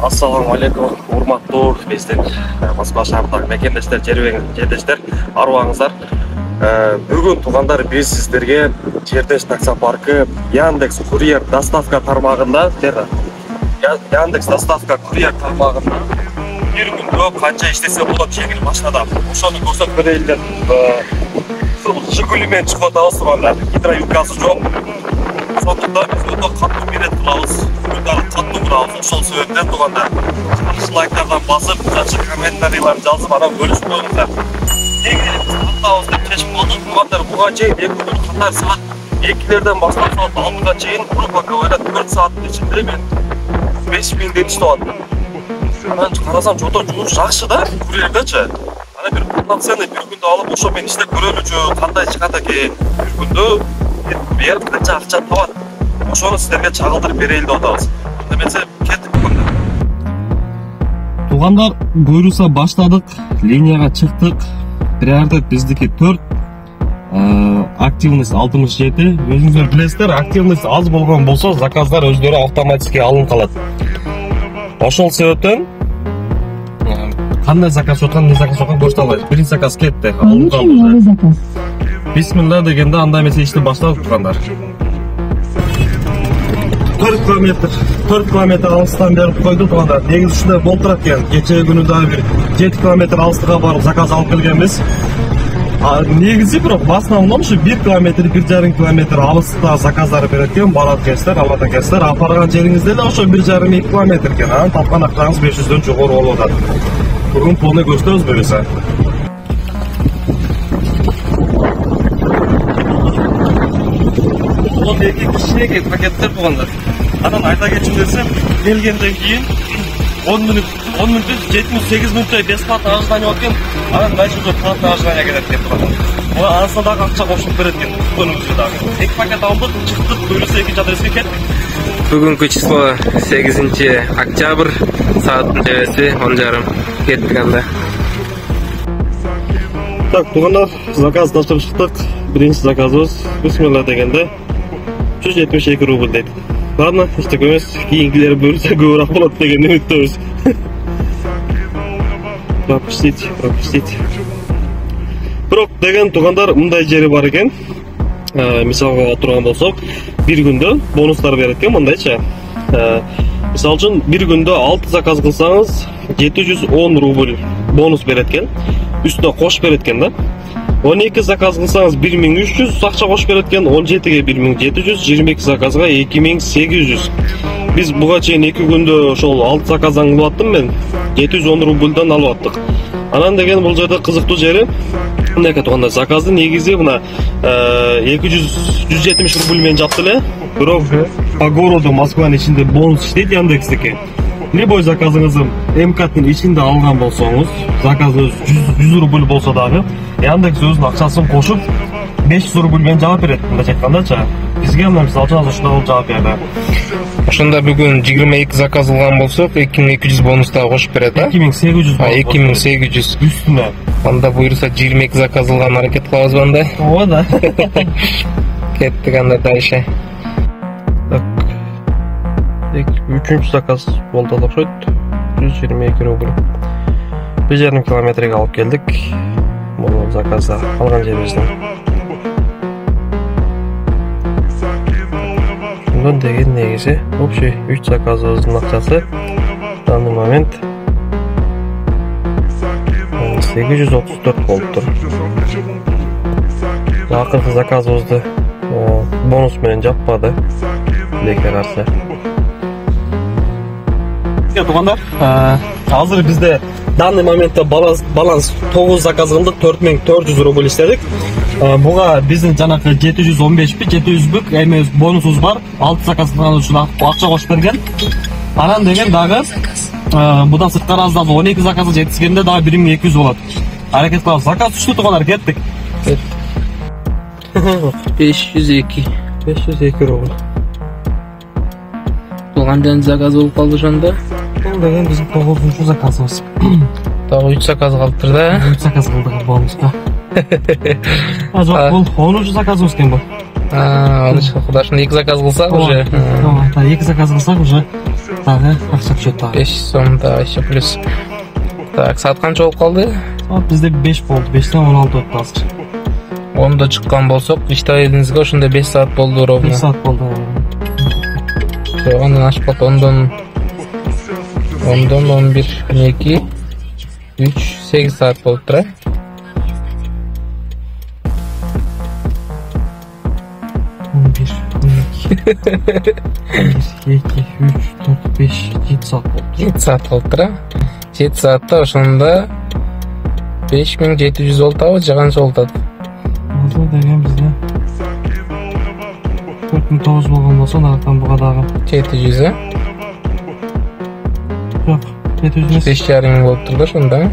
Assalamu алейкум, урматтуу биздин Москва шаарындагы мекендештер, жердештер, арыбаңыздар. Бүгүн туугандар биз сиздерге Жердеш таксопаркы Яндекс Курьер доставка тармагында, Яндекс доставка курьер тармагында бир күндө канча иштесе болот жеңил машинада ошону көрсөтүп берейин деп Жигули менен чыгып атабыз туугандар. Гидроюкасы жок. Сондықтан біз өте қатты билет қылабыз, күндері қатты құрабыз. Ошол себептен туғанда жақсы лайктардан басып, жақсы комментарийларын жазып, ана бөлісіп қойыңыздар. Егер қаттауыз деп шешіп болдық, туғандар бұға чейін 2 күн қатар сағат 2-лерден бастап сағат 6-ға чейін грубо говоря 4 сағаттың ішінде мен 5000 ден іштіп алдым. Мен қарасам жота жұмыс жақсы да, курьердечи. Ана бір полноценный бір күнді алып, ошо мен істеп көрөлүчү, кандай чыгат экен бір күндө курьер канча акча табат. Ошону сиздерге чагылдырып берейин деп атабыз. Демесе кеттик бүгүн. Туугандар, буйруса баштадык, линияга чыктык. Приоритет биздики 4, активность 67. Өзүңүздөр билесиздер, активность аз болгон болсо, заказдар өздөрү автоматически алынып калат. Ошол себептен кандай заказ өткөн, не заказ өткөн көрсөтө албайбыз. Биринчи заказ кетти, алынган. Бисмилла дегенде андай эмес ишти баштадык туугандар. 4 километр алыстан берип койдук туугандар. Негизи ушундай болуп турат экен. Кечээ күнү дагы бир 7 километр алыстыкка барып заказ алып келгенбиз. Негизи бирок в основном ушу 1 километр, 1,5 километр алыстыкта заказдар берет экен, барат экенсиздер, алат экенсиздер. Апарган жериңизде эле ошо 1,5-2 километр экен. Анан тапкан акчаңыз 500дөн жогору болуп атат. Бүгүн полный көрсөтөбүз буюрса. Бұл екі кішінекей пакеттер болғандар. Анан айта кетчү десем, келгенден кейін 10 минут, 7-8 минуттай бесплатно ожидание өткен, анан дальше уже платно ожидание келет деп тұрады. Ола анысына дағы ақша қосып берет екен, күнімізге дағы. 2 пакет алдық, чықтық, бұйырса 2 адреске кеттік. Бүгінгі число 8 октябрь, сааттын жебесі 10:30 кеттік анда. Так, туғандар, заказ тапшырып шықтық. Биринчи заказыбыз бисмилла дегенде 172 рубль дейді. Ладно, ештеңе емес, кейінгілері бөлісе көбірек болады деген үміттеміз. Пропустить. Бирок деген туғандар мындай жери бар екен. Мисалға турган болсок, бир күндө бонустар берет экен мындайча. Мисал үчүн бир күндө 6 заказ кылсаңыз 710 рубль бонус берет экен. Үстүнө кош берет экен да. 12 заказ кылсаңыз 1300 акча кош берет экен, 17ге 1700, 22 заказга 2800. Биз буга чейин 2 күндө ошол 6 заказдан кылып аттым мен, 710 рубльдан алып аттык. Анан деген бул жерде кызыктуу жери, мындай туугандар, заказды негизи мына 170 рубль менен жапты эле, бирок по городу Москванын ичинде бонус иштейт Яндекстеки. Любой заказыңызды МКТнын ичинде алган болсоңуз, заказыңыз 100 рубль болсо дагы, Яндекс өзүнүн акчасын кошуп 500 рубль менен жаап берет. Мындайча айткандачы, бизге мына мисалы үчүн ошондой болуп жаап берди. Ошондо бүгүн 22 заказ кылган болсок, 2200 бонус да кошуп берет, а? 2800. 2800 үстүнө. Анда буйруса 22 заказ кылган аракет кылабызбы анда? Ооба да. Кеттик анда дальше. Так. Үчүнчү заказ болду да окшойт. 122 рубль. 1,5 километрге алып келдик. Бул заказды алган жерибизден. Ошондон деген негизи общий 3 заказыбыздын акчасы данный момент 834 болуптур. Акыркы заказыбызды бонус менен жаппады. Лекке каршы. Туугандар, азыр бизде данный моментте баланс 9 заказ кылдык, 4400 рубль иштедик. Буга биздин жанакы 715 бі, 700 бүк эми бонусубуз бар. 6 заказ кылган үчүн акча кошуп берген. Анан деген дагы будан сырткары аздагы 12 заказды жеткизгенде дагы 1200 болот. Аракет кылабыз. Заказ түштү туугандар, кеттик. 502 рубль. Кандай заказ болуп калды ошондо? Деген биздин 9-чу заказыбыз. Дагы 3 заказ калыптыр да? 3 заказ кылдык бонуска. Жок, бул 10-чу заказыбыз экен бул. Кудашын 2 заказ кылсак уже. 2 заказ кылсак уже Дагы акча түшөт дагы. 5 сомда еще плюс. Так, saat qancha bo'lib qoldi? Bizde 5 болду. 5'ten 16 өттү азыр. 10'da chiqqan bo'lsak, ishtaringizga shunda 5 soat bo'ldi ровно. 5 saat болду. Ondan aşıp kaldı. Ondan 11, 12, 3, 8 saat oldu tura. Bir, 2, 3, 4, 5, 7 saat oldu. 7 saat oldu tura. 7 saatte oşunda 5700 volt avı çıkanca oldu. Azı деген bizde 4900 болған болса, нарықтан бұға дағы. 700 he? Жоқ, 700 емес. 5,5 volt turdu şunda.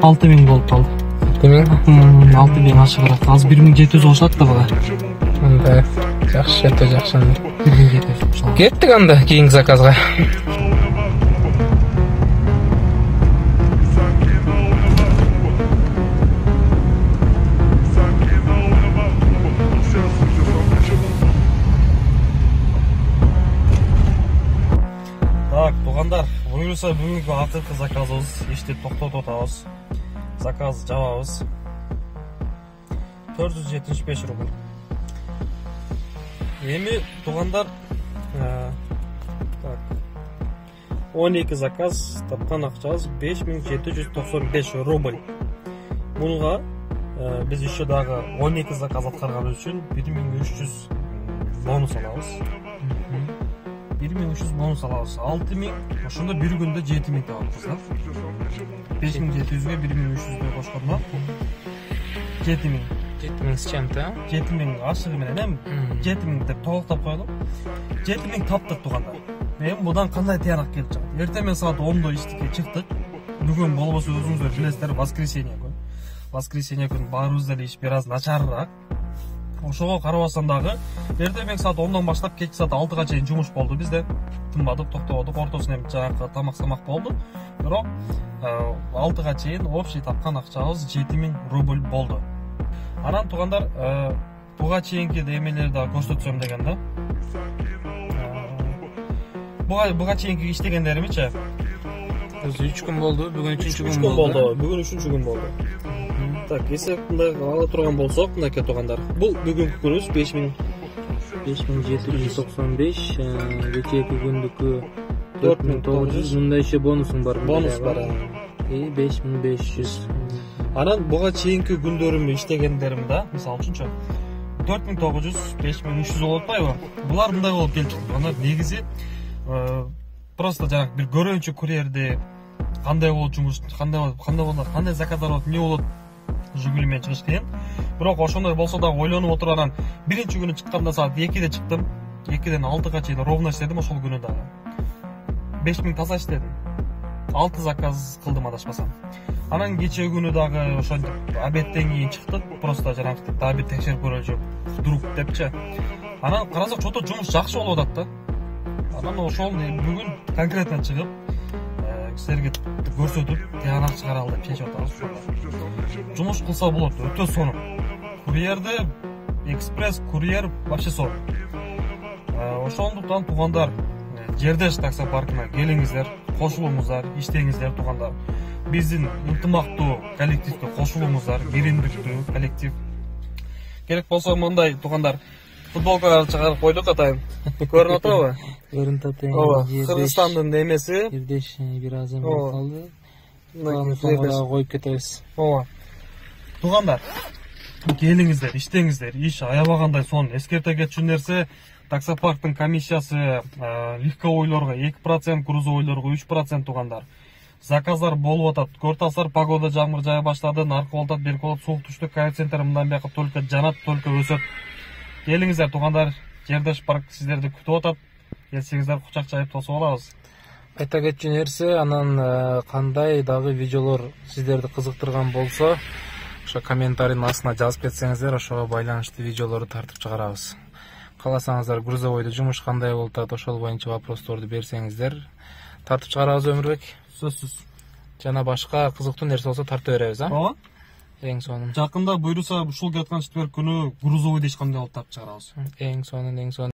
6000 болып қалды. 6000? 6000 ашығырақ. Az 1700 oluşadı da бұға. Onda жақсы өте жақсы. 1700. Кеттік анда кейінгі заказға. Так, туғандар, бұйырса бүгінгі ақырғы заказымыз ештеп тоқтатып отырабыз. Заказ жабабыз. 475 рубль. Эми туғандар 12 заказ тапқан ақчабыз 5795 рубль. Мұнға біз еще дағы 12 заказ атқарған үшін 1300 бонус алабыз. 1300 бонус алабыз. 6000, ошондо бир күндө 7000 табабыз. 5700ге 1300ге кошкондо 7000. 7000 с чем-то. 7000 ашыгы менен эми 7000 деп толуктап коелу. 7000 таптык тугандар. Эми будан кандай тыянак келип чыгат? Эртең менен саат 10до иштикке чыктык. Бүгүн болбосо өзүңүздөр билесиздер, воскресенье күн. Воскресенье күн баарыбызда эле иш бир аз начарыраак. Ошого карабастан дагы эртең менен саат 10дон баштап кечки саат 6га чейин жумуш болду бизде. Тынбадык, токтободук, ортосунда эми жанагы тамак болду. Бирок 6га чейин общий тапкан акчабыз 7000 рубль болду. Анан тугандар, буга чейинки эмелерди дагы көрсөтсөм деген да. Буга чейинки иштегендеримичи? Өзү 3 күн болду, бүгүн 3-күн болду. Бүгүн 3-күн болду. Так, есептинде ала турган болсок, мынакей тугандар. Бул бүгүнкү күнүбүз 5795, кечээки күндүкү 4900, мында еще бонусум бар. Бонус бар. 5500. Анан буга чейинки күндөрүмдү иштегендерим да, мисалы үчүнчү 4900, 5300 болуп атпайбы? Булар мындай болуп келчү. Анан негизи просто жанагы бир көрөөнчү курьерди кандай болот жумуш, кандай заказдар болот, эмне болот жүгүлү менен чыгыш кыйын. Бирок ошондой болсо да ойлонуп отуруп анан биринчи күнү чыкканда саат 2де чыктым. 2ден 6га чейин ровно иштедим ошол күнү дагы. 5000 таза иштедим. 6 заказ кылдым адашпасам. Анан кечээ күнү дагы ошентип обедтен кийин чыктык. Просто жанагы дагы бир текшерип көрөлүчү вдруг депчи. Анан карасак чото жумуш жакшы болуп атат да. Анан ошол бүгүн конкретно чыгып силерге көрсөтүп тыянак чыгаралы деп чечип атабыз. Жумуш кылса болот, өтө сонун. Курьерди, экспресс курьер вообще сонун. Ошондуктан тугандар, Жердеш таксопаркына келиңиздер, кошулуңуздар, иштеңиздер тугандар. Биздин ынтымактуу коллективге кошулуңуздар, биримдиктүү коллектив. Керек болсо мындай тугандар футболкаларды чыгарып койдук атайын. Көрүнүп атабы? Көрүнүп атат. Кыргызстандын эмеси. Жердеш бир аз эме калды. Соңуна коюп кетебиз. Ооба. Тугандар, келиңиздер, иштеңиздер, иш аябагандай сонун. Эскерте кетчү нерсе, таксопарктын комиссиясы легковойлорго 2%, грузовойлорго 3% тугандар. Заказдар болуп атат. Көртасар погода жамгыр жая баштады, наркы болот, берки болот, суук түштү, коэффициенттер мындан бияка только жанат, только өсөт. Келиңиздер тугандар, Жердеш парк сиздерди күтүп атат. Келсеңиздер кучак жайып тосуп алабыз. Айта кетчү нерсе, анан кандай дагы видеолор сиздерди кызыктырган болсо, ошо комментарийдин астына жазып кетсеңиздер, ошого байланыштуу видеолорду тартып чыгарабыз. Кааласаңыздар, грузовойдо жумуш кандай болуп атат, ошол боюнча вопросторду берсеңиздер, тартып чыгарабыз Өмүрбек. Сөзсүз. Жана башка кызыктуу нерсе болсо тартып беребиз, а? Ооба. Эң сонун. Жакында буйруса ушул кеткен четверг күнү грузовойдо эч кандай болуп тартып чыгарабыз. Эң сонун.